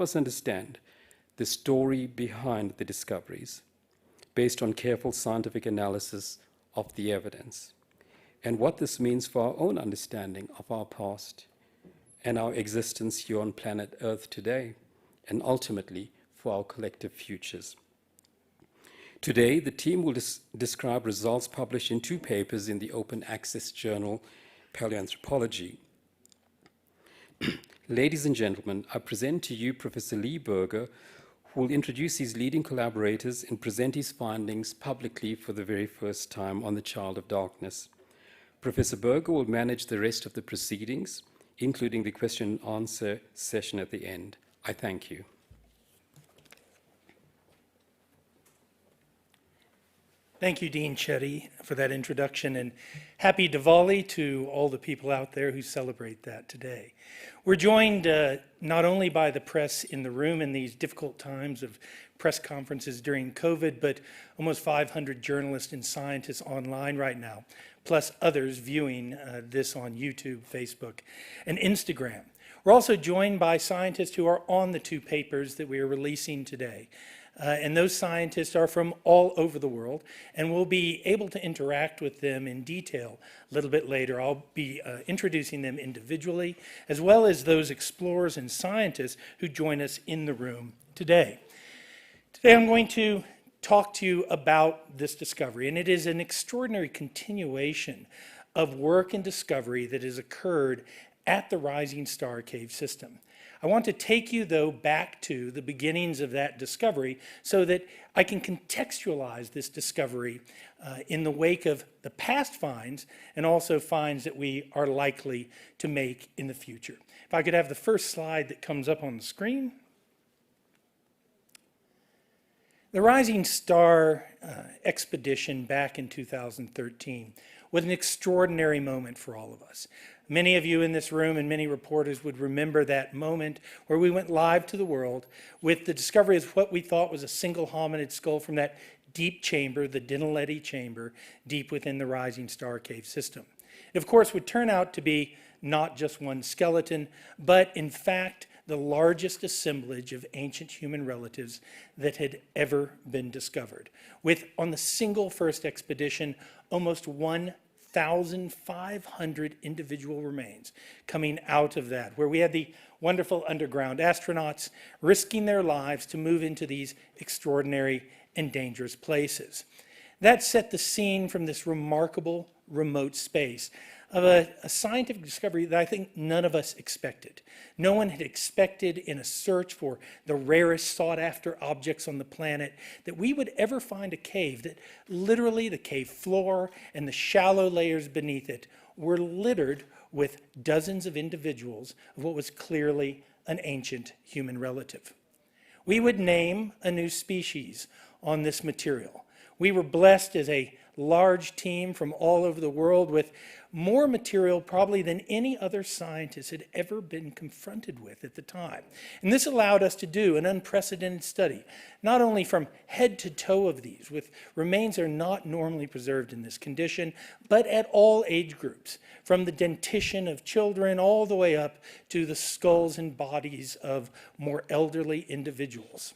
us understand the story behind the discoveries based on careful scientific analysis of the evidence, and what this means for our own understanding of our past and our existence here on planet Earth today, and ultimately for our collective futures. Today, the team will describe results published in 2 papers in the open access journal Paleoanthropology. Ladies and gentlemen, I present to you Professor Lee Berger, who will introduce his leading collaborators and present his findings publicly for the very first time on the Child of Darkness. Professor Berger will manage the rest of the proceedings, including the question and answer session at the end. I thank you. Thank you, Dean Chetty, for that introduction, and happy Diwali to all the people out there who celebrate that today. We're joined not only by the press in the room in these difficult times of press conferences during COVID, but almost 500 journalists and scientists online right now, plus others viewing this on YouTube, Facebook, and Instagram. We're also joined by scientists who are on the 2 papers that we are releasing today. And those scientists are from all over the world, and we'll be able to interact with them in detail a little bit later. I'll be introducing them individually, as well as those explorers and scientists who join us in the room today. Today I'm going to talk to you about this discovery, and it is an extraordinary continuation of work and discovery that has occurred at the Rising Star Cave System. I want to take you, though, back to the beginnings of that discovery so that I can contextualize this discovery in the wake of the past finds and also finds that we are likely to make in the future. If I could have the first slide that comes up on the screen. The Rising Star expedition back in 2013 was an extraordinary moment for all of us. Many of you in this room and many reporters would remember that moment where we went live to the world with the discovery of what we thought was a single hominid skull from that deep chamber, the Letty chamber, deep within the Rising Star Cave System. It, of course, would turn out to be not just one skeleton, but in fact, the largest assemblage of ancient human relatives that had ever been discovered, with, on the single first expedition, almost 1,500 individual remains coming out of that, where we had the wonderful underground astronauts risking their lives to move into these extraordinary and dangerous places. That set the scene from this remarkable remote space of a scientific discovery that I think none of us expected. No one had expected in a search for the rarest sought-after objects on the planet that we would ever find a cave that literally the cave floor and the shallow layers beneath it were littered with dozens of individuals of what was clearly an ancient human relative. We would name a new species on this material. We were blessed as a large team from all over the world with more material probably than any other scientist had ever been confronted with at the time. And this allowed us to do an unprecedented study, not only from head to toe of these, with remains that are not normally preserved in this condition, but at all age groups, from the dentition of children all the way up to the skulls and bodies of more elderly individuals.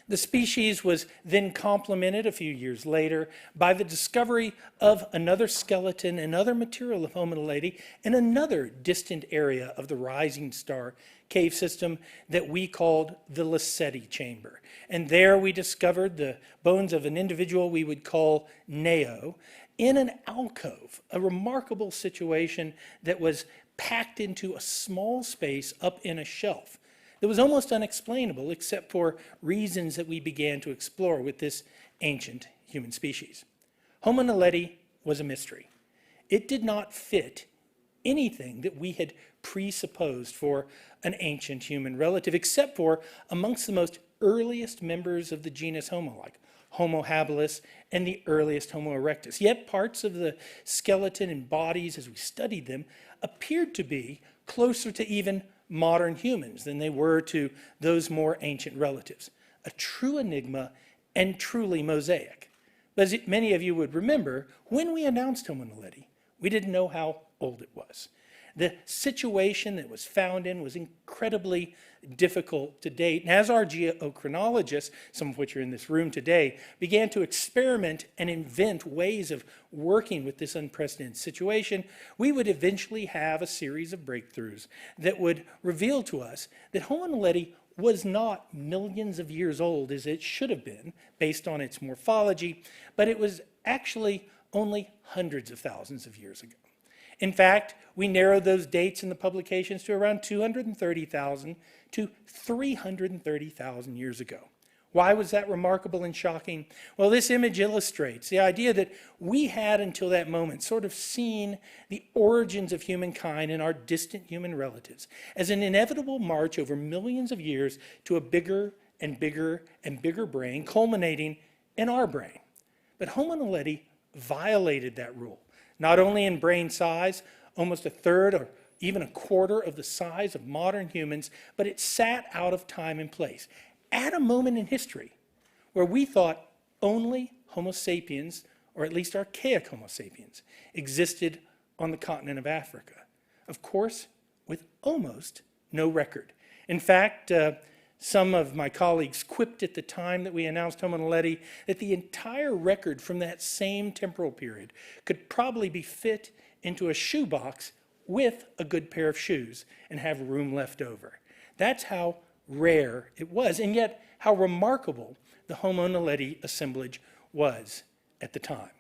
The species was then complemented a few years later by the discovery of another skeleton and other material of Homo naledi in another distant area of the Rising Star Cave System that we called the Letty chamber. And there we discovered the bones of an individual we would call Neo in an alcove, a remarkable situation that was packed into a small space up in a shelf. It was almost unexplainable except for reasons that we began to explore with this ancient human species. Homo naledi was a mystery. It did not fit anything that we had presupposed for an ancient human relative, except for amongst the most earliest members of the genus Homo, like Homo habilis and the earliest Homo erectus. Yet parts of the skeleton and bodies, as we studied them, appeared to be closer to even modern humans than they were to those more ancient relatives. A true enigma and truly mosaic. But as many of you would remember, when we announced Homo naledi, we didn't know how old it was. The situation that was found in was incredibly difficult to date. And as our geochronologists, some of which are in this room today, began to experiment and invent ways of working with this unprecedented situation, we would eventually have a series of breakthroughs that would reveal to us that Homo naledi was not millions of years old as it should have been based on its morphology, but it was actually only hundreds of thousands of years ago. In fact, we narrowed those dates in the publications to around 230,000 to 330,000 years ago. Why was that remarkable and shocking? Well, this image illustrates the idea that we had until that moment sort of seen the origins of humankind and our distant human relatives as an inevitable march over millions of years to a bigger and bigger and bigger brain, culminating in our brain. But Homo naledi violated that rule, not only in brain size, almost a third or even a quarter of the size of modern humans, but it sat out of time and place at a moment in history where we thought only Homo sapiens, or at least archaic Homo sapiens, existed on the continent of Africa. Of course, with almost no record. In fact, some of my colleagues quipped at the time that we announced Homo naledi that the entire record from that same temporal period could probably be fit into a shoebox with a good pair of shoes and have room left over. That's how rare it was, and yet how remarkable the Homo naledi assemblage was at the time.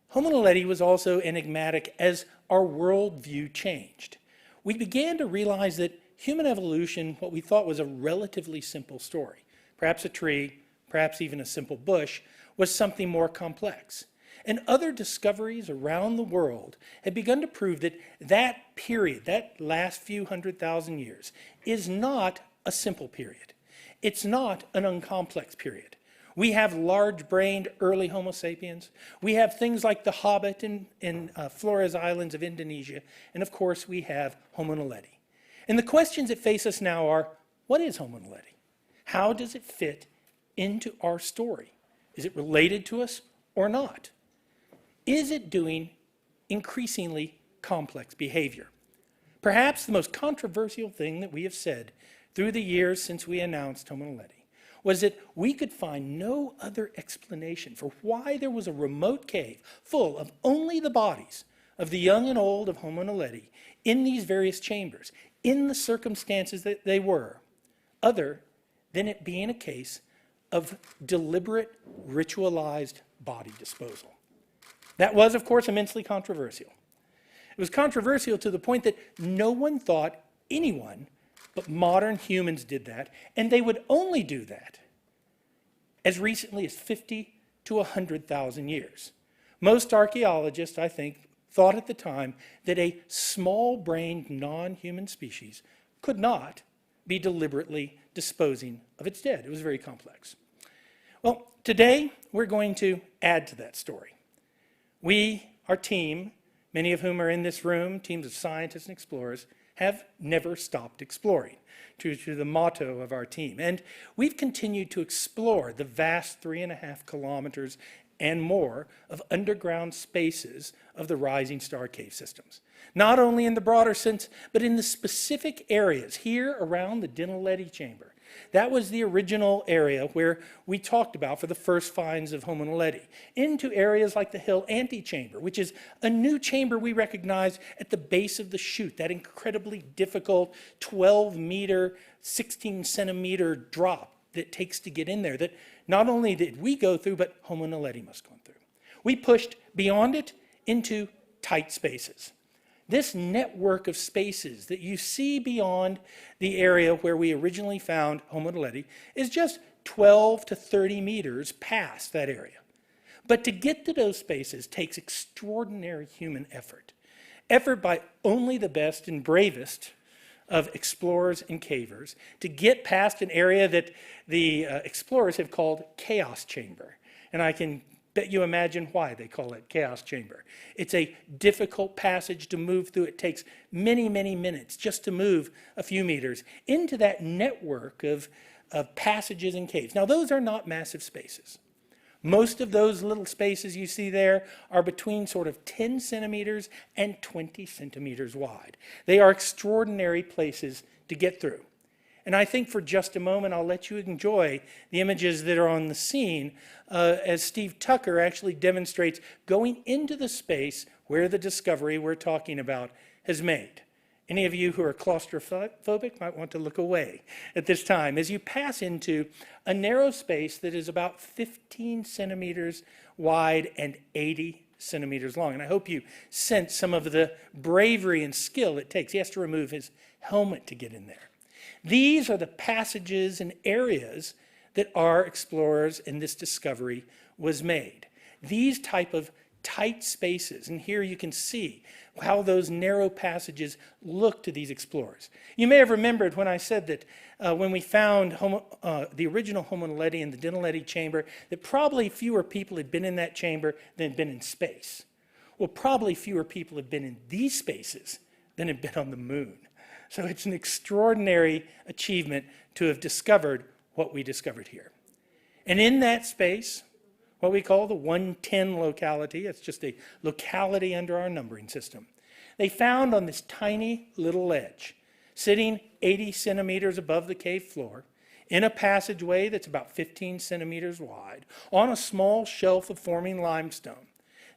Homo naledi was also enigmatic as our worldview changed. We began to realize that human evolution, what we thought was a relatively simple story, perhaps a tree, perhaps even a simple bush, was something more complex. And other discoveries around the world had begun to prove that that period, that last few 100,000 years, is not a simple period. It's not an uncomplex period. We have large-brained early Homo sapiens. We have things like the Hobbit in Flores Islands of Indonesia. And of course, we have Homo naledi. And the questions that face us now are, what is Homo naledi? How does it fit into our story? Is it related to us or not? Is it doing increasingly complex behavior? Perhaps the most controversial thing that we have said through the years since we announced Homo naledi was that we could find no other explanation for why there was a remote cave full of only the bodies of the young and old of Homo naledi in these various chambers, in the circumstances that they were, other than it being a case of deliberate, ritualized body disposal. That was, of course, immensely controversial. It was controversial to the point that no one thought anyone but modern humans did that, and they would only do that as recently as 50 to 100,000 years. Most archaeologists, I think, thought at the time that a small-brained non-human species could not be deliberately disposing of its dead. It was very complex. Well, today we're going to add to that story. We, our team, many of whom are in this room, teams of scientists and explorers, have never stopped exploring, true to the motto of our team. And we've continued to explore the vast 3.5 kilometers and more of underground spaces of the rising star cave systems. Not only in the broader sense, but in the specific areas here around the Letty chamber. That was the original area where we talked about for the first finds of Homo naledi, into areas like the Hill Antechamber, which is a new chamber we recognize at the base of the chute, that incredibly difficult 12-meter, 16-centimeter drop that it takes to get in there, that not only did we go through, but Homo naledi must go through. We pushed beyond it into tight spaces. This network of spaces that you see beyond the area where we originally found Homo naledi is just 12 to 30 meters past that area. But to get to those spaces takes extraordinary human effort. Effort by only the best and bravest of explorers and cavers to get past an area that the explorers have called Chaos Chamber. And I can bet you imagine why they call it Chaos Chamber. It's a difficult passage to move through. It takes many, many minutes just to move a few meters into that network of passages and caves. Now, those are not massive spaces. Most of those little spaces you see there are between sort of 10 centimeters and 20 centimeters wide. They are extraordinary places to get through. And I think for just a moment, I'll let you enjoy the images that are on the scene as Steve Tucker actually demonstrates going into the space where the discovery we're talking about has made. Any of you who are claustrophobic might want to look away at this time as you pass into a narrow space that is about 15 centimeters wide and 80 centimeters long. And I hope you sense some of the bravery and skill it takes. He has to remove his helmet to get in there. These are the passages and areas that our explorers in this discovery was made. These type of tight spaces, and here you can see how those narrow passages look to these explorers. You may have remembered when I said that when we found the original Homo naledi in the Dinaledi chamber, that probably fewer people had been in that chamber than had been in space. Well, probably fewer people have been in these spaces than have been on the moon. So it's an extraordinary achievement to have discovered what we discovered here. And in that space, what we call the 110 locality, it's just a locality under our numbering system, they found on this tiny little ledge, sitting 80 centimeters above the cave floor, in a passageway that's about 15 centimeters wide, on a small shelf of forming limestone,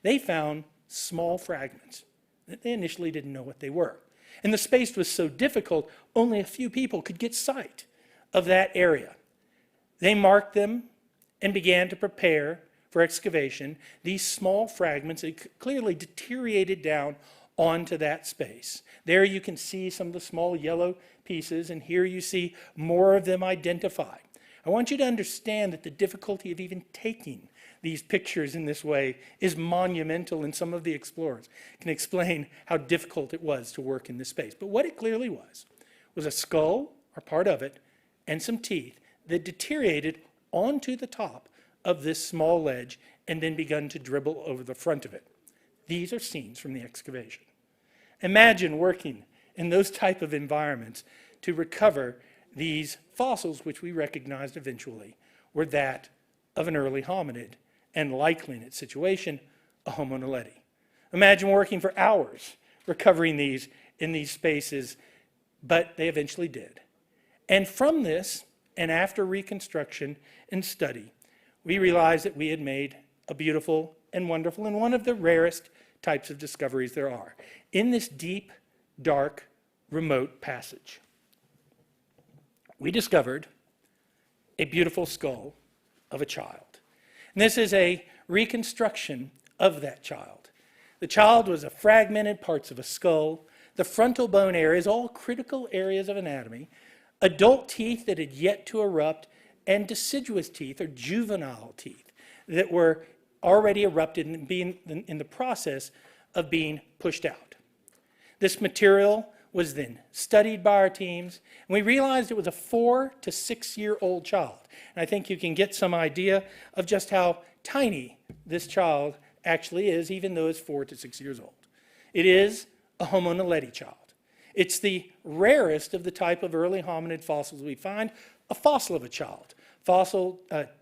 they found small fragments that they initially didn't know what they were. And the space was so difficult, only a few people could get sight of that area. They marked them and began to prepare for excavation. These small fragments had clearly deteriorated down onto that space. There you can see some of the small yellow pieces, and here you see more of them identified. I want you to understand that the difficulty of even taking these pictures in this way is monumental, and some of the explorers can explain how difficult it was to work in this space. But what it clearly was a skull, or part of it, and some teeth that deteriorated onto the top of this small ledge and then begun to dribble over the front of it. These are scenes from the excavation. Imagine working in those type of environments to recover these fossils, which we recognized eventually were that of an early hominid, and likely in its situation, a Homo naledi. Imagine working for hours recovering these in these spaces, but they eventually did. And from this, and after reconstruction and study, we realized that we had made a beautiful and wonderful and one of the rarest types of discoveries there are in this deep, dark, remote passage. We discovered a beautiful skull of a child. And this is a reconstruction of that child. The child was a fragmented parts of a skull. The frontal bone areas, all critical areas of anatomy, adult teeth that had yet to erupt, and deciduous teeth, or juvenile teeth, that were already erupted and being in the process of being pushed out. This material was then studied by our teams, and we realized it was a 4 to 6 year old child. And I think you can get some idea of just how tiny this child actually is, even though it's 4 to 6 years old. It is a Homo naledi child. It's the rarest of the type of early hominid fossils we find, a fossil of a child.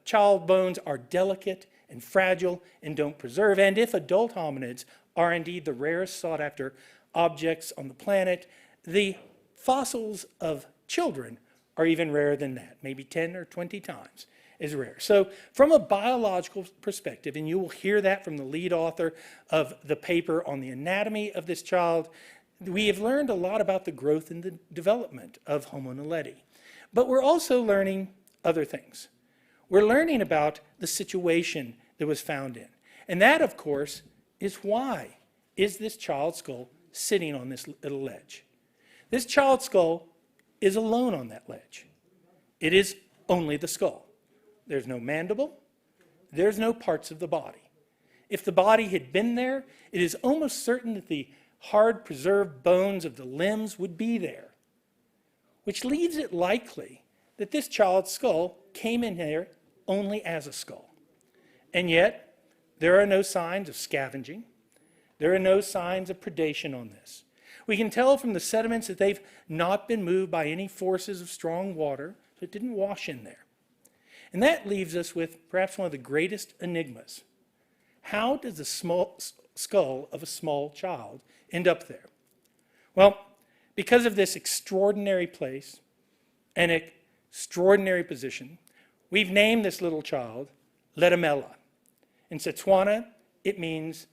Child bones are delicate and fragile and don't preserve, and if adult hominids are indeed the rarest sought after objects on the planet, the fossils of children are even rarer than that, maybe 10 or 20 times as rare. So from a biological perspective, and you will hear that from the lead author of the paper on the anatomy of this child, we have learned a lot about the growth and the development of Homo naledi. But we're also learning other things. We're learning about the situation that was found in. And that, of course, is why is this child's skull sitting on this little ledge. This child's skull is alone on that ledge. It is only the skull. There's no mandible. There's no parts of the body. If the body had been there, it is almost certain that the hard preserved bones of the limbs would be there, which leaves it likely that this child's skull came in here only as a skull. And yet, there are no signs of scavenging. There are no signs of predation on this. We can tell from the sediments that they've not been moved by any forces of strong water, so it didn't wash in there. And that leaves us with perhaps one of the greatest enigmas. How does the small skull of a small child end up there? Well, Because of this extraordinary place and extraordinary position, we've named this little child Letamela. In Setswana, it means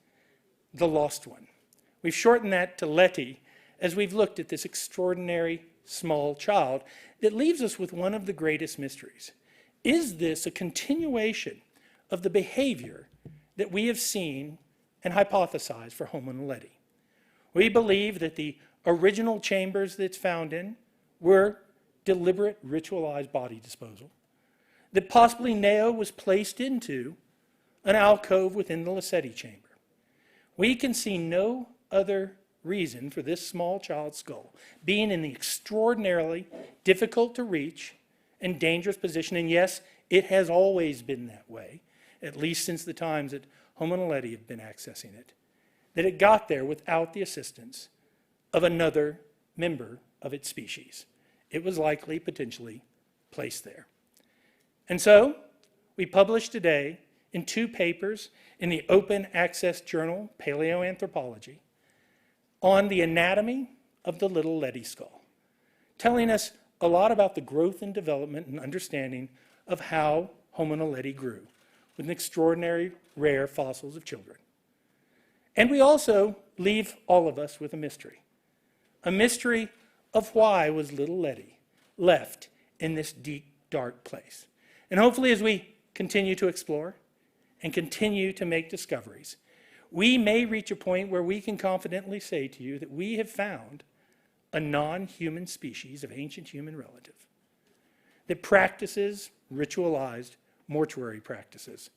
the lost one. We've shortened that to Letty as we've looked at this extraordinary small child that leaves us with one of the greatest mysteries. Is this a continuation of the behavior that we have seen and hypothesized for Homo naledi? We believe that the original chambers that it's found in were deliberate ritualized body disposal, that possibly Neo was placed into an alcove within the Letty chamber. We can see no other reason for this small child's skull being in the extraordinarily difficult to reach and dangerous position, and yes, it has always been that way, at least since the times that Homo naledi have been accessing it, that it got there without the assistance of another member of its species. It was likely, potentially, placed there. And so, we published today in 2 papers in the open access journal, Paleoanthropology, on the anatomy of the little Letty skull, telling us a lot about the growth and development and understanding of how Homo naledi grew, with an extraordinary rare fossils of children. And we also leave all of us with a mystery of why was little Letty left in this deep, dark place. And hopefully as we continue to explore and continue to make discoveries, we may reach a point where we can confidently say to you that we have found a non-human species of ancient human relative that practices ritualized mortuary practices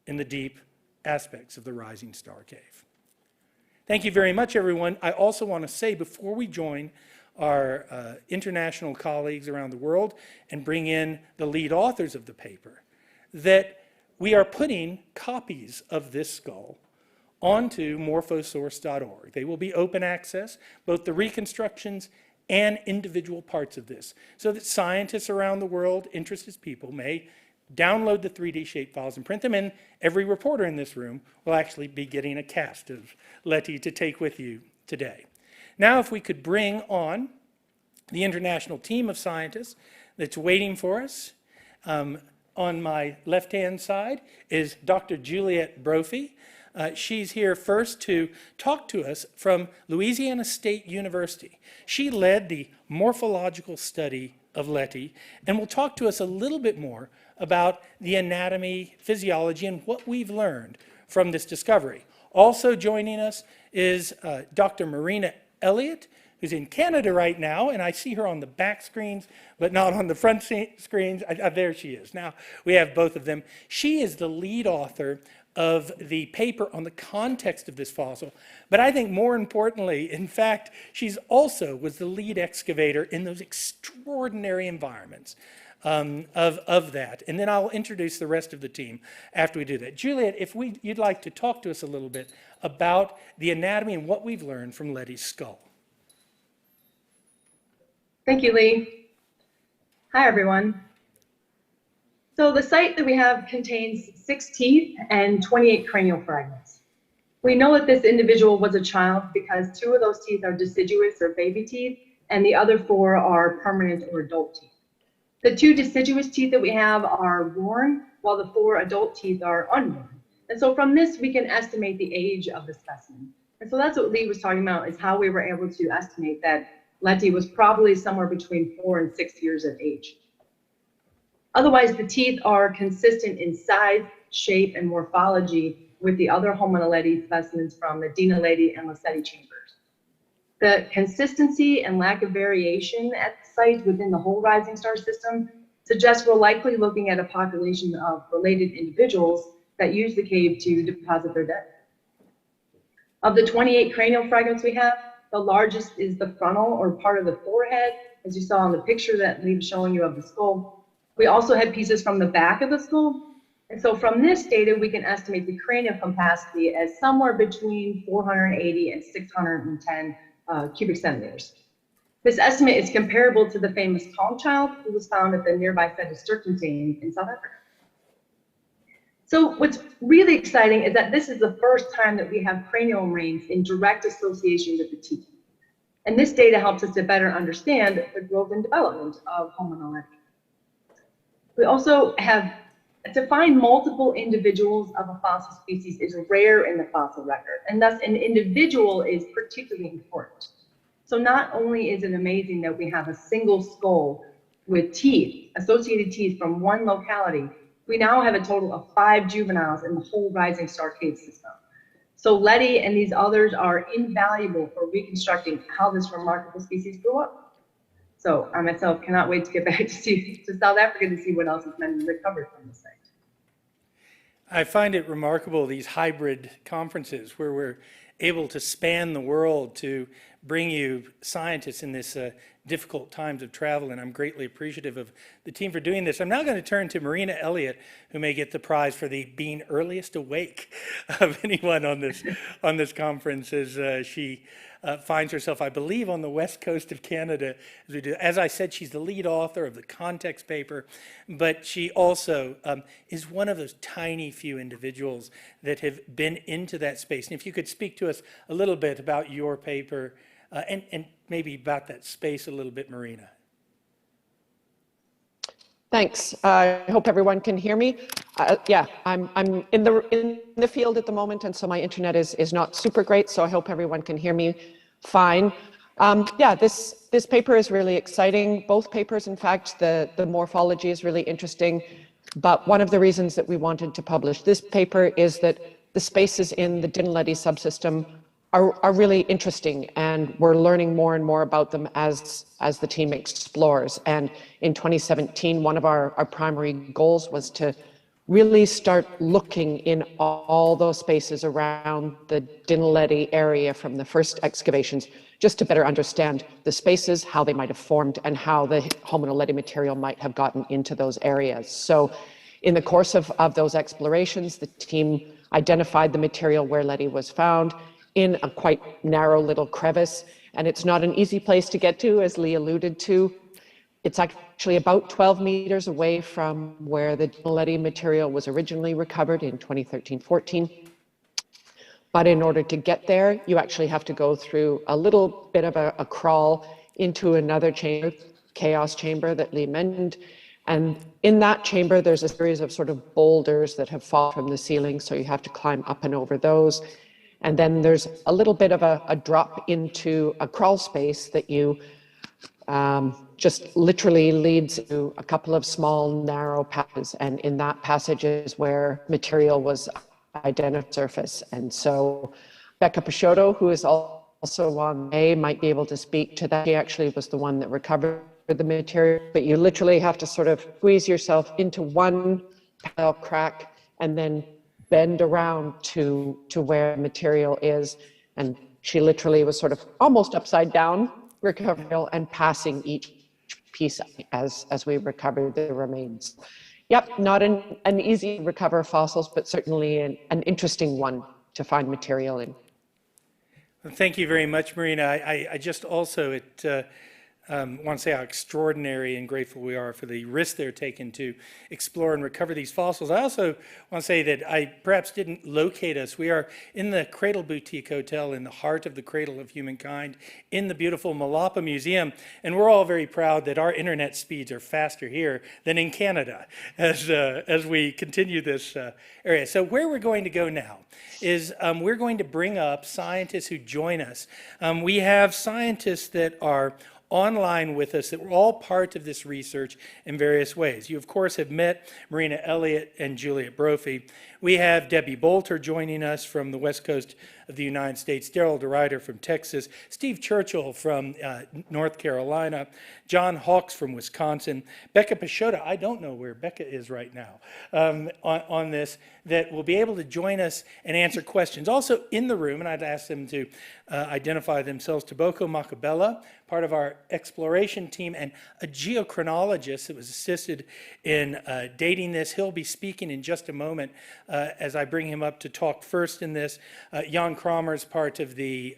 in the deep aspects of the Rising Star Cave. Thank you very much, everyone. I also want to say, before we join our international colleagues around the world and bring in the lead authors of the paper, that we are putting copies of this skull onto morphosource.org. They will be open access, both the reconstructions and individual parts of this, so that scientists around the world, interested people, may download the 3D shape files and print them, and every reporter in this room will actually be getting a cast of Letty to take with you today. Now, if we could bring on the international team of scientists that's waiting for us. On my left-hand side is Dr. Juliette Brophy. She's here first to talk to us from Louisiana State University. She led the morphological study of Letty and will talk to us a little bit more about the anatomy, physiology, and what we've learned from this discovery. Also joining us is Dr. Marina Elliott, who's in Canada right now, and I see her on the back screens, but not on the front screens. There she is. Now, we have both of them. She is the lead author of the paper on the context of this fossil, but I think more importantly, in fact, she's also was the lead excavator in those extraordinary environments of that. And then I'll introduce the rest of the team after we do that. Juliet, if you'd like to talk to us a little bit about the anatomy and what we've learned from Letty's skull. Thank you, Lee. Hi, everyone. So the site that we have contains 6 teeth and 28 cranial fragments. We know that this individual was a child because 2 of those teeth are deciduous or baby teeth, and the other 4 are permanent or adult teeth. The 2 deciduous teeth that we have are born, while the 4 adult teeth are unborn. And so from this, we can estimate the age of the specimen. And so that's what Lee was talking about, is how we were able to estimate that Letty was probably somewhere between 4 and 6 years of age. Otherwise, the teeth are consistent in size, shape, and morphology with the other Homo naledi specimens from the Dinaledi and Letty chambers. The consistency and lack of variation at the site within the whole Rising Star system suggests we're likely looking at a population of related individuals that use the cave to deposit their dead. Of the 28 cranial fragments we have, the largest is the frontal, or part of the forehead, as you saw in the picture that Lee was showing you of the skull. We also had pieces from the back of the skull. And so from this data, we can estimate the cranial capacity as somewhere between 480 and 610 cubic centimeters. This estimate is comparable to the famous Calm child who was found at the nearby site of Sturkenstein in South Africa. So what's really exciting is that this is the first time that we have cranial remains in direct association with the teeth. And this data helps us to better understand the growth and development of Homo naledi. We also have to find multiple individuals of a fossil species is rare in the fossil record, and thus an individual is particularly important. So not only is it amazing that we have a single skull with teeth, associated teeth from one locality, we now have a total of 5 juveniles in the whole rising star cave system. So Letty and these others are invaluable for reconstructing how this remarkable species grew up. So I myself cannot wait to get back to South Africa to see what else has been recovered from the site. I find it remarkable, these hybrid conferences where we're able to span the world to bring you scientists in this difficult times of travel, and I'm greatly appreciative of the team for doing this. I'm now going to turn to Marina Elliott, who may get the prize for the being earliest awake of anyone on this conference, as she finds herself, I believe, on the west coast of Canada as we do. As I said, she's the lead author of the Context paper, but she also is one of those tiny few individuals that have been into that space. And if you could speak to us a little bit about your paper and maybe about that space a little bit, Marina. Thanks. I hope everyone can hear me. Yeah, I'm in the field at the moment, and so my internet is not super great. So I hope everyone can hear me fine. Yeah, this paper is really exciting. Both papers, in fact, the morphology is really interesting. But one of the reasons that we wanted to publish this paper is that the spaces in the Dinaledi subsystem are really interesting, and we're learning more and more about them as the team explores. And in 2017, one of our primary goals was to really start looking in all those spaces around the Dinaledi area from the first excavations, just to better understand the spaces, how they might have formed, and how the Homo naledi material might have gotten into those areas. So in the course of those explorations, the team identified the material where Letty was found in a quite narrow little crevice, and it's not an easy place to get to, as Lee alluded to. It's actually about 12 meters away from where the Letty material was originally recovered in 2013-14. But in order to get there, you actually have to go through a little bit of a crawl into another chamber, chaos chamber that Lee mentioned. And in that chamber, there's a series of sort of boulders that have fallen from the ceiling, so you have to climb up and over those. And then there's a little bit of a drop into a crawl space that you just literally leads to a couple of small, narrow passages. And in that passage is where material was identified surface. And so Becca Peixoto, who is also on A, might be able to speak to that. She actually was the one that recovered the material. But you literally have to sort of squeeze yourself into one parallel crack and then bend around to where material is. And she literally was sort of almost upside down, recovering and passing each piece as we recovered the remains. Yep, not an easy recover fossils, but certainly an interesting one to find material in. Well, thank you very much, Marina. I just also want to say how extraordinary and grateful we are for the risk they're taking to explore and recover these fossils. I also want to say that I perhaps didn't locate us. We are in the Cradle Boutique Hotel in the heart of the cradle of humankind in the beautiful Malapa Museum, and we're all very proud that our internet speeds are faster here than in Canada as we continue this area. So where we're going to go now is we're going to bring up scientists who join us. We have scientists that are online with us that were all part of this research in various ways. You, of course, have met Marina Elliott and Juliet Brophy. We have Debbie Bolter joining us from the west coast of the United States, Daryl DeRuyter from Texas, Steve Churchill from North Carolina, John Hawkes from Wisconsin, Becca Peixoto, I don't know where Becca is right now, on this, that will be able to join us and answer questions. Also in the room, and I'd ask them to identify themselves, Toboko Makabela, part of our exploration team, and a geochronologist that was assisted in dating this. He'll be speaking in just a moment as I bring him up to talk first in this. Jan Kramer is part of the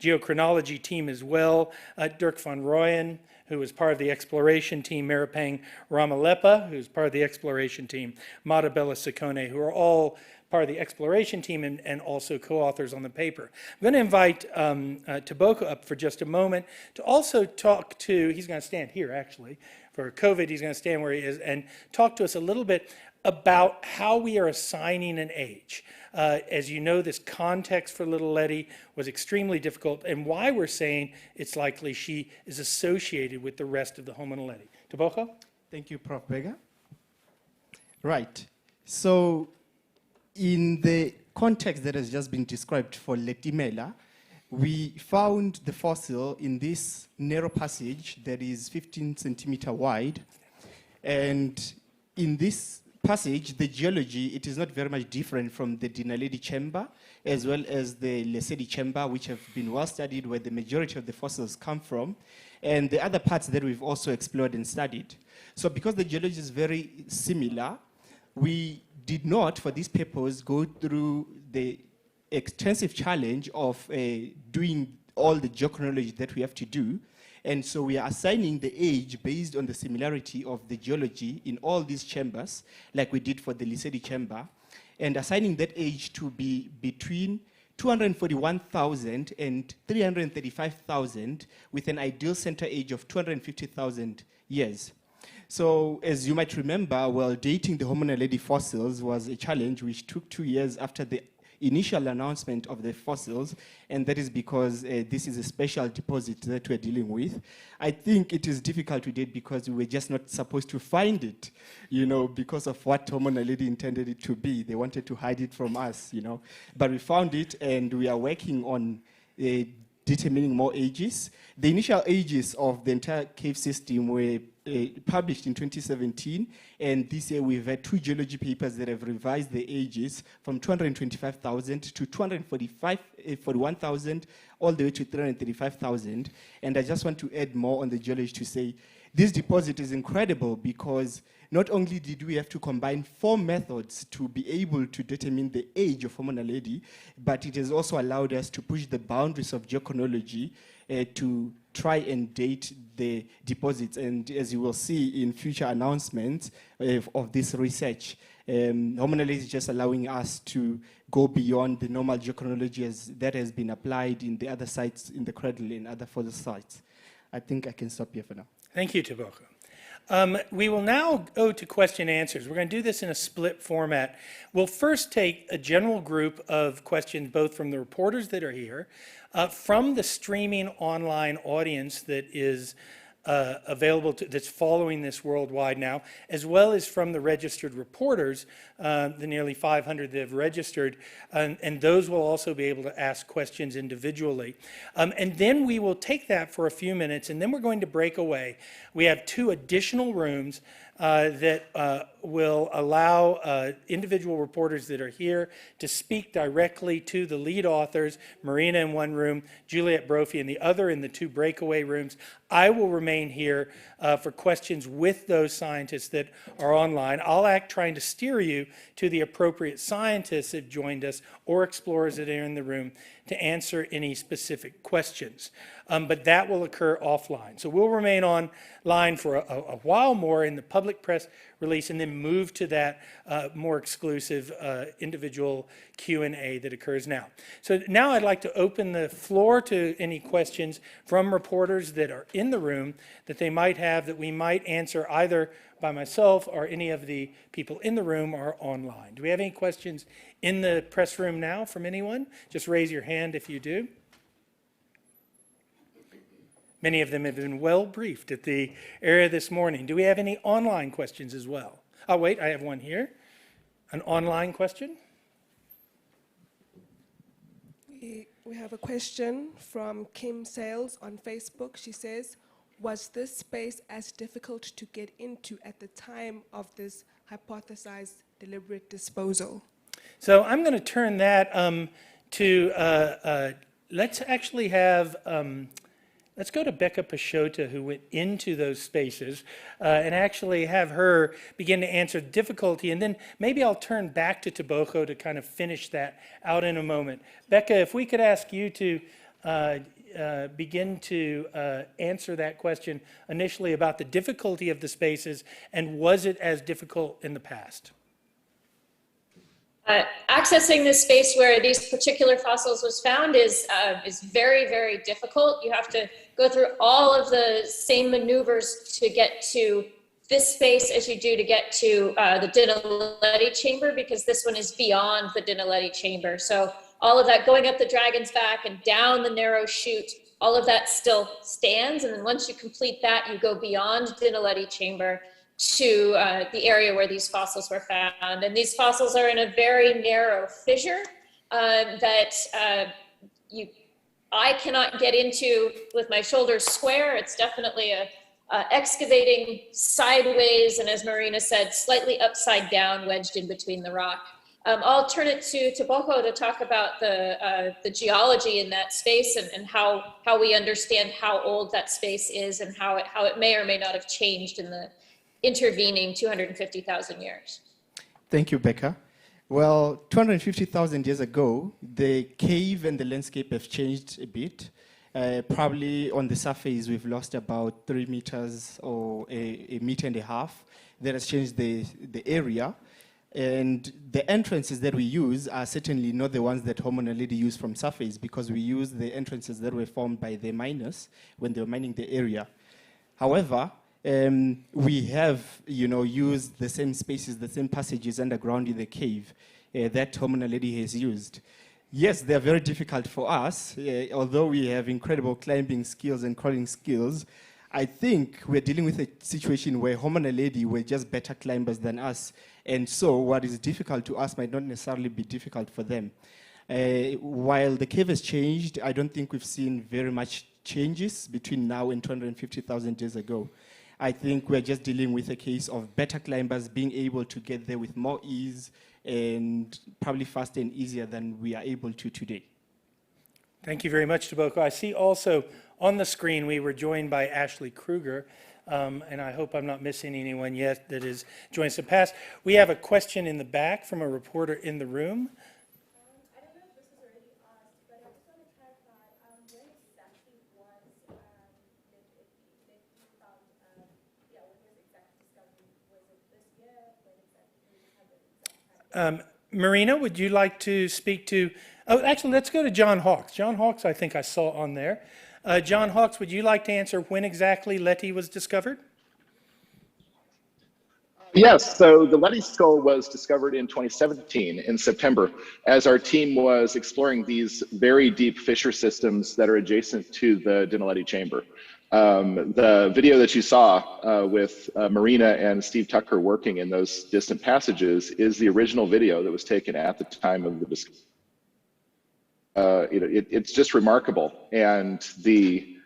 geochronology team as well. Dirk van Rooyen, who was part of the exploration team, Maripang Ramalepa, who's part of the exploration team, Matabella Sikone, who are all part of the exploration team and also co-authors on the paper. I'm going to invite Toboko up for just a moment to also talk to, he's going to stand here actually, for COVID, he's going to stand where he is and talk to us a little bit about how we are assigning an age. As you know, this context for little Letty was extremely difficult, and why we're saying it's likely she is associated with the rest of the Homo Letty. Toboko? Thank you, Prof. Berger. Right. So, in the context that has just been described for Letty, we found the fossil in this narrow passage that is 15 centimeter wide. And in this passage, the geology, it is not very much different from the Dinaledi chamber, as well as the Lesedi chamber, which have been well studied, where the majority of the fossils come from, and the other parts that we've also explored and studied. So because the geology is very similar, we did not, for this purpose, go through the extensive challenge of doing all the geochronology that we have to do. And so we are assigning the age based on the similarity of the geology in all these chambers, like we did for the Lesedi chamber, and assigning that age to be between 241,000 and 335,000, with an ideal center age of 250,000 years. So, as you might remember, well, dating the Homo naledi fossils was a challenge which took 2 years after the initial announcement of the fossils, and that is because this is a special deposit that we're dealing with. I think it is difficult to date because we were just not supposed to find it, you know, because of what Homo naledi intended it to be. They wanted to hide it from us, you know. But we found it, and we are working on determining more ages. The initial ages of the entire cave system were published in 2017, and this year we've had 2 geology papers that have revised the ages from 225,000 to 241,000 all the way to 335,000. And I just want to add more on the geology to say this deposit is incredible because not only did we have to combine 4 methods to be able to determine the age of Homo naledi, but it has also allowed us to push the boundaries of geochronology to try and date the deposits. And as you will see in future announcements of this research, Homo naledi is just allowing us to go beyond the normal geochronology that has been applied in the other sites in the cradle and other fossil sites. I think I can stop here for now. Thank you, Toboko. We will now go to question and answers. We're going to do this in a split format. We'll first take a general group of questions, both from the reporters that are here, from the streaming online audience that is available, that's following this worldwide now, as well as from the registered reporters, the nearly 500 that have registered, and those will also be able to ask questions individually. And then we will take that for a few minutes, and then we're going to break away. We have 2 additional rooms that will allow individual reporters that are here to speak directly to the lead authors, Marina in one room, Juliet Brophy in the other, in the 2 breakaway rooms. I will remain here for questions with those scientists that are online. I'll act trying to steer you to the appropriate scientists that joined us or explorers that are in the room to answer any specific questions. But that will occur offline. So we'll remain online for a while more in the public press release and then move to that more exclusive individual Q&A that occurs now. So now I'd like to open the floor to any questions from reporters that are in the room that they might have that we might answer either by myself or any of the people in the room or online. Do we have any questions in the press room now from anyone? Just raise your hand if you do. Many of them have been well briefed at the area this morning. Do we have any online questions as well? Oh, wait, I have one here. An online question? We have a question from Kim Sales on Facebook. She says, was this space as difficult to get into at the time of this hypothesized deliberate disposal? So I'm going to turn that to, let's actually have, let's go to Becca Pashota, who went into those spaces, and actually have her begin to answer difficulty, and then maybe I'll turn back to Toboko to kind of finish that out in a moment. Becca, if we could ask you to begin to answer that question initially about the difficulty of the spaces, and was it as difficult in the past? Accessing this space where these particular fossils was found is very, very difficult. You have to go through all of the same maneuvers to get to this space as you do to get to the Letty chamber, because this one is beyond the Letty chamber. So all of that going up the dragon's back and down the narrow chute, all of that still stands. And then once you complete that, you go beyond Letty chamber to the area where these fossils were found. And these fossils are in a very narrow fissure that I cannot get into with my shoulders square. It's definitely a excavating sideways, and as Marina said, slightly upside down, wedged in between the rock. I'll turn it to Boko to talk about the geology in that space and how we understand how old that space is and how it may or may not have changed in the intervening 250,000 years. Thank you, Becca. Well, 250,000 years ago, the cave and the landscape have changed a bit. Probably on the surface, we've lost about 3 meters or a meter and a half. That has changed the area. And the entrances that we use are certainly not the ones that Homo naledi used from surface, because we use the entrances that were formed by the miners when they were mining the area. However, we have, used the same spaces, the same passages underground in the cave that Homo naledi has used. Yes, they're very difficult for us, although we have incredible climbing skills and crawling skills. I think we're dealing with a situation where Homo naledi were just better climbers than us, and so what is difficult to us might not necessarily be difficult for them. While the cave has changed, I don't think we've seen very much changes between now and 250,000 years ago. I think we're just dealing with a case of better climbers being able to get there with more ease and probably faster and easier than we are able to today. Thank you very much, Toboko. I see also on the screen we were joined by Ashley Kruger, and I hope I'm not missing anyone yet that is joining us in the past. We have a question in the back from a reporter in the room. I don't know if this was already asked, but I just want to clarify, when exactly was Letty found, when his exact discovery, was it this year? When exactly, can you just have the exact time? Marina, would you like to speak to, actually, let's go to John Hawkes. John Hawkes, I think I saw on there. John Hawkes, would you like to answer when exactly Letty was discovered? Yes, so the Letty skull was discovered in 2017 in September, as our team was exploring these very deep fissure systems that are adjacent to the Letty chamber. The video that you saw with Marina and Steve Tucker working in those distant passages is the original video that was taken at the time of the discovery. It's just remarkable, and the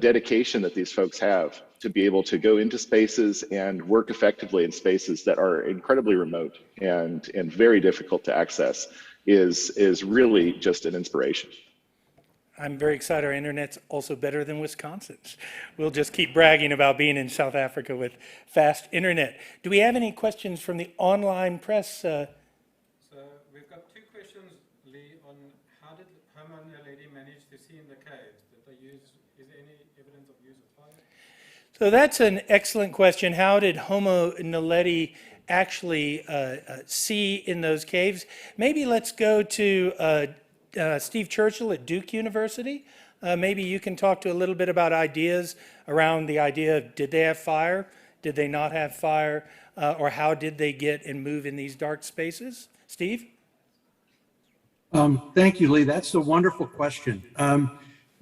dedication that these folks have to be able to go into spaces and work effectively in spaces that are incredibly remote and very difficult to access is really just an inspiration. I'm very excited our internet's also better than Wisconsin's. We'll just keep bragging about being in South Africa with fast internet. Do we have any questions from the online press? So we've got 2 questions, Lee, on how did Homo naledi manage to see in the caves? Did they use, is there any evidence of use of fire? So that's an excellent question. How did Homo naledi actually see in those caves? Maybe let's go to Steve Churchill at Duke University. Maybe you can talk to a little bit about ideas around the idea of, did they have fire? Did they not have fire? Or how did they get and move in these dark spaces? Steve? Thank you, Lee. That's a wonderful question.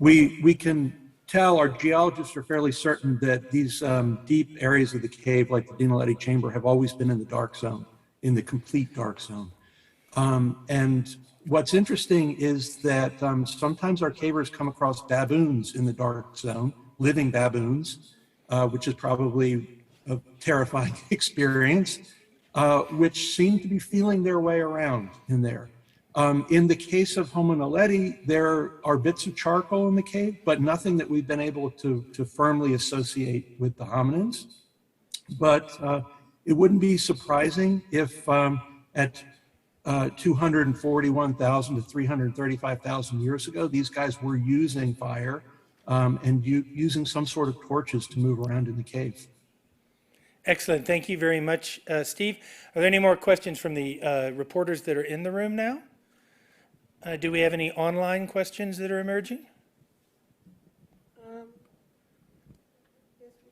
We can tell, our geologists are fairly certain that these deep areas of the cave, like the Letty chamber, have always been in the dark zone, in the complete dark zone. And what's interesting is that sometimes our cavers come across baboons in the dark zone, living baboons, which is probably a terrifying experience, which seem to be feeling their way around in there. In the case of Homo naledi, there are bits of charcoal in the cave, but nothing that we've been able to firmly associate with the hominins. But it wouldn't be surprising if at 241,000 to 335,000 years ago, these guys were using fire and using some sort of torches to move around in the cave. Excellent. Thank you very much, Steve. Are there any more questions from the reporters that are in the room now? Do we have any online questions that are emerging? Yes, we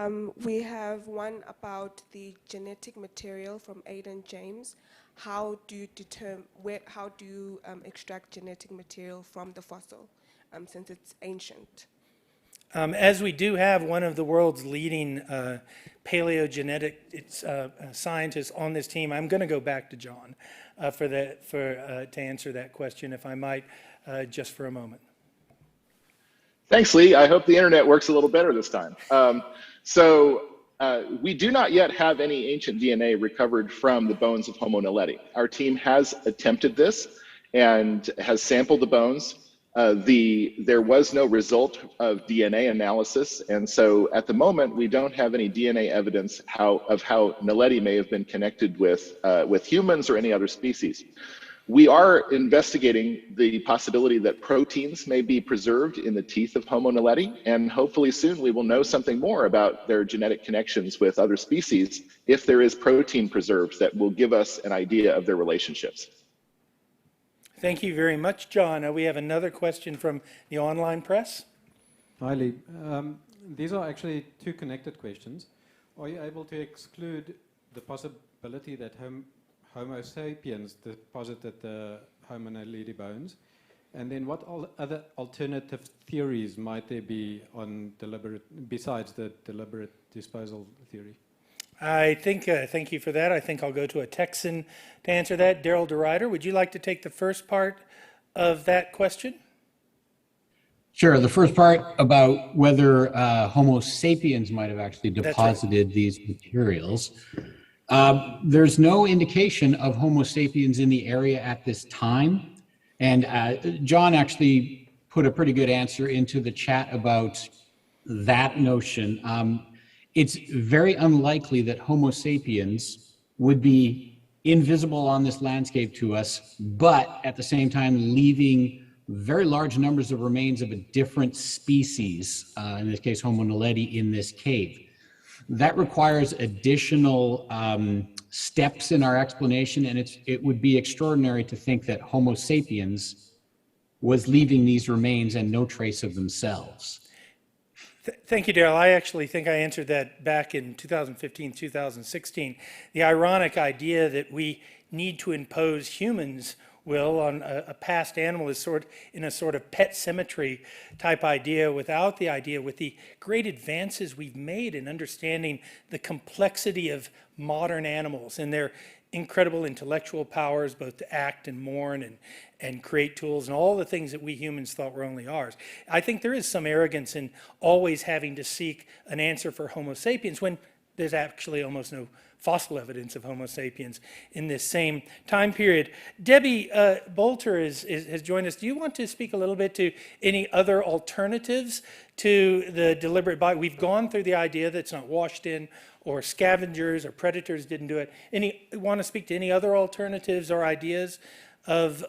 do. We have one about the genetic material from Aidan James. How do you extract genetic material from the fossil, since it's ancient? As we do have one of the world's leading paleogenetic scientists on this team, I'm going to go back to John to answer that question, if I might, just for a moment. Thanks, Lee. I hope the internet works a little better this time. We do not yet have any ancient DNA recovered from the bones of Homo naledi. Our team has attempted this and has sampled the bones. There was no result of DNA analysis, and so at the moment we don't have any DNA evidence of how naledi may have been connected with humans or any other species. We are investigating the possibility that proteins may be preserved in the teeth of Homo naledi, and hopefully soon we will know something more about their genetic connections with other species if there is protein preserved that will give us an idea of their relationships. Thank you very much, John. We have another question from the online press. Hi, Lee. These are actually two connected questions. Are you able to exclude the possibility that Homo sapiens deposited the Homo naledi bones? And then what other alternative theories might there be on besides the deliberate disposal theory? I think, thank you for that. I think I'll go to a Texan to answer that. Daryl DeRuyter, would you like to take the first part of that question? Sure. The first part about whether Homo sapiens might have actually deposited these materials. There's no indication of Homo sapiens in the area at this time. And John actually put a pretty good answer into the chat about that notion. It's very unlikely that Homo sapiens would be invisible on this landscape to us, but at the same time leaving very large numbers of remains of a different species, in this case Homo naledi, in this cave. That requires additional steps in our explanation, and it would be extraordinary to think that Homo sapiens was leaving these remains and no trace of themselves. Thank you, Daryl. I actually think I answered that back in 2015, 2016. The ironic idea that we need to impose humans will on a past animal is in a sort of pet cemetery type idea with the great advances we've made in understanding the complexity of modern animals and their incredible intellectual powers, both to act and mourn and create tools and all the things that we humans thought were only ours. I think there is some arrogance in always having to seek an answer for Homo sapiens when there's actually almost no fossil evidence of Homo sapiens in this same time period. Debbie Bolter has joined us. Do you want to speak a little bit to any other alternatives to the deliberate bite? We've gone through the idea that it's not washed in, or scavengers or predators didn't do it. Want to speak to any other alternatives or ideas of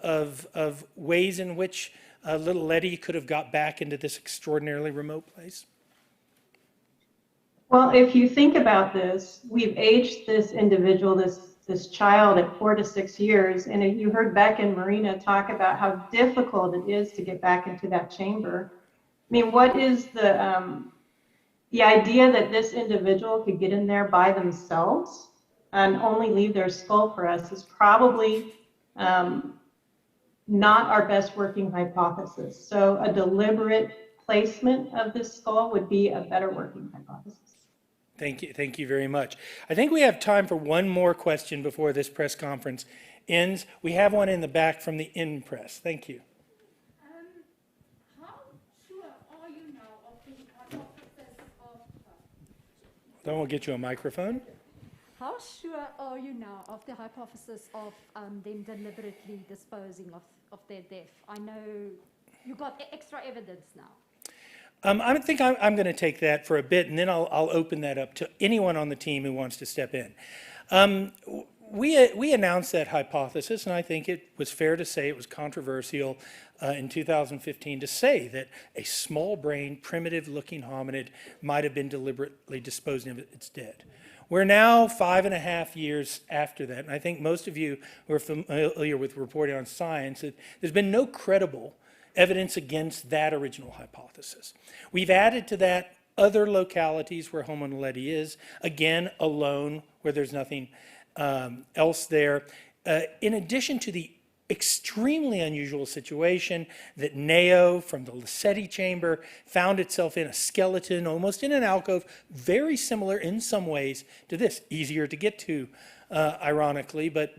ways in which little Letty could have got back into this extraordinarily remote place? Well, if you think about this, we've aged this individual, this child at 4 to 6 years, and you heard Beck and Marina talk about how difficult it is to get back into that chamber. I mean, what is the idea that this individual could get in there by themselves and only leave their skull for us is probably not our best working hypothesis. So a deliberate placement of this skull would be a better working hypothesis. Thank you very much. I think we have time for one more question before this press conference ends. We have one in the back from the in-press. Thank you. How sure are you now of the hypothesis of... Then we'll get you a microphone. How sure are you now of the hypothesis of them deliberately disposing of their death? I know you got extra evidence now. I think I'm going to take that for a bit, and then I'll open that up to anyone on the team who wants to step in. we announced that hypothesis, and I think it was fair to say it was controversial in 2015 to say that a small-brained, primitive-looking hominid might have been deliberately disposing of its dead. We're now 5.5 years after that, and I think most of you who are familiar with reporting on science, that there's been no credible evidence against that original hypothesis. We've added to that other localities where Homo naledi is, again, alone, where there's nothing else there. In addition to the extremely unusual situation that Neo from the Letty chamber found itself in a skeleton, almost in an alcove, very similar in some ways to this, easier to get to, ironically, but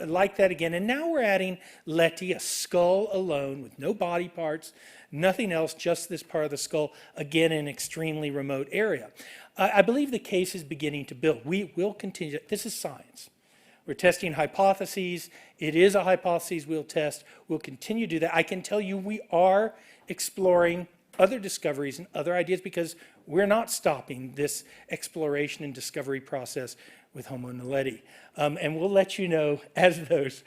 like that again. And now we're adding Letty, a skull alone with no body parts, nothing else, just this part of the skull, again in an extremely remote area. I believe the case is beginning to build. We will continue. This is science. We're testing hypotheses. It is a hypothesis we'll test. We'll continue to do that. I can tell you we are exploring other discoveries and other ideas because we're not stopping this exploration and discovery process with Homo naledi. And we'll let you know as those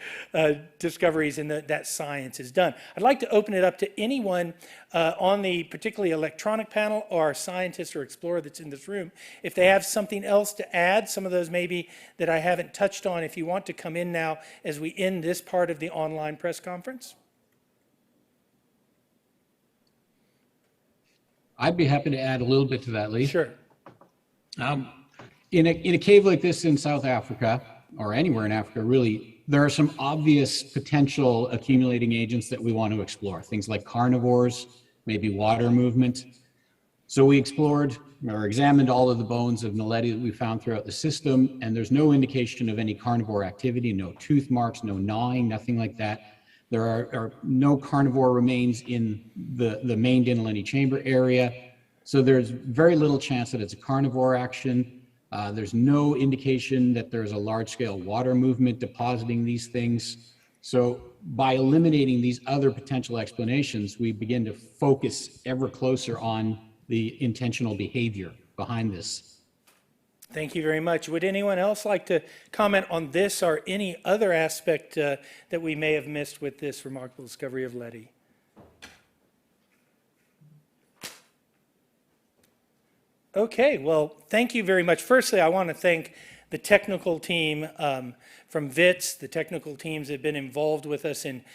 discoveries and that science is done. I'd like to open it up to anyone on the particularly electronic panel or scientist or explorer that's in this room. If they have something else to add, some of those maybe that I haven't touched on, if you want to come in now as we end this part of the online press conference. I'd be happy to add a little bit to that, Lee. Sure. In a cave like this in South Africa, or anywhere in Africa, really, there are some obvious potential accumulating agents that we want to explore. Things like carnivores, maybe water movement. So we explored or examined all of the bones of Naledi that we found throughout the system, and there's no indication of any carnivore activity, no tooth marks, no gnawing, nothing like that. There are no carnivore remains in the main Dinaledi chamber area. So there's very little chance that it's a carnivore action. There's no indication that there's a large-scale water movement depositing these things. So by eliminating these other potential explanations, we begin to focus ever closer on the intentional behavior behind this. Thank you very much. Would anyone else like to comment on this or any other aspect that we may have missed with this remarkable discovery of Letty? Okay, well, thank you very much. Firstly, I want to thank the technical team from WITS, the technical teams that have been involved with us in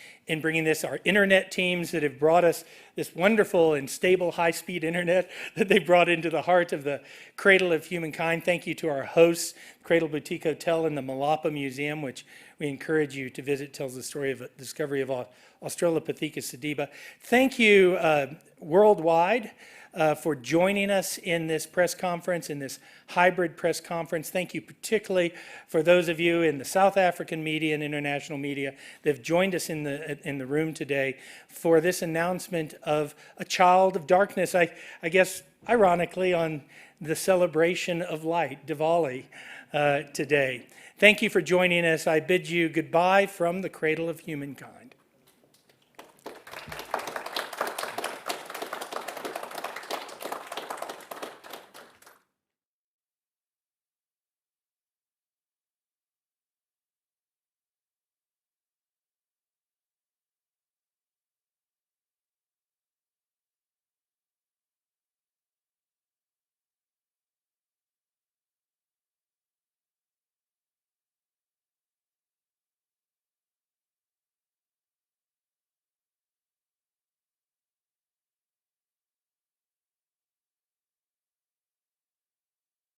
bringing this, our internet teams that have brought us this wonderful and stable high-speed internet that they brought into the heart of the cradle of humankind. Thank you to our hosts, Cradle Boutique Hotel and the Malapa Museum, which we encourage you to visit. It tells the story of the discovery of Australopithecus sediba. Thank you worldwide for joining us in this press conference, in this hybrid press conference. Thank you particularly for those of you in the South African media and international media that have joined us in the room today for this announcement of a child of darkness. I guess, ironically, on the celebration of light, Diwali, today. Thank you for joining us. I bid you goodbye from the cradle of humankind.